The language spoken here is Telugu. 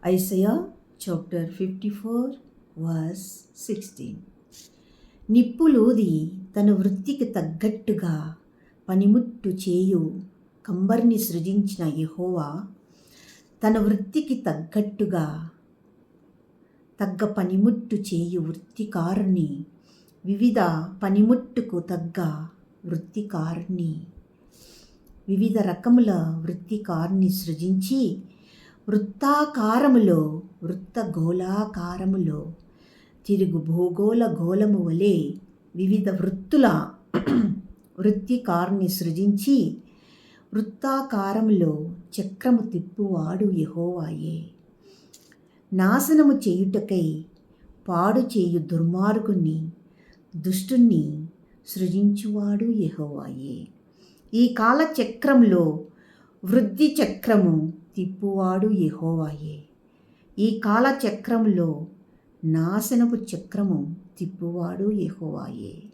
Isaiah chapter 54 verse 16. నిప్పులూది తన వృత్తికి తగ్గట్టుగా పనిముట్టు చేయు కంబరిని సృజించిన యెహోవా తన వృత్తికి తగ్గట్టుగా తగ్గ పనిముట్టు చేయు వృత్తికారుని, వివిధ పనిముట్టుకు తగ్గ వృత్తికారుని, వివిధ రకముల వృత్తికారుని సృజించి వృత్తాకారములో, వృత్తగోళాకారములో తిరుగు భూగోళ గోళము వలె వివిధ వృత్తుల వృత్తికారుని సృజించి వృత్తాకారములో చక్రము తిప్పువాడు యెహోవాయే. నాశనము చేయుటకై పాడు చేయు దుర్మార్గుని, దుష్టుని సృజించువాడు యెహోవాయే. ఈ కాల చక్రంలో వృద్ధి చక్రము తిప్పువాడు యెహోవాయే. ఈ కాల చక్రంలో నాశనపు చక్రము తిప్పువాడు యెహోవాయే.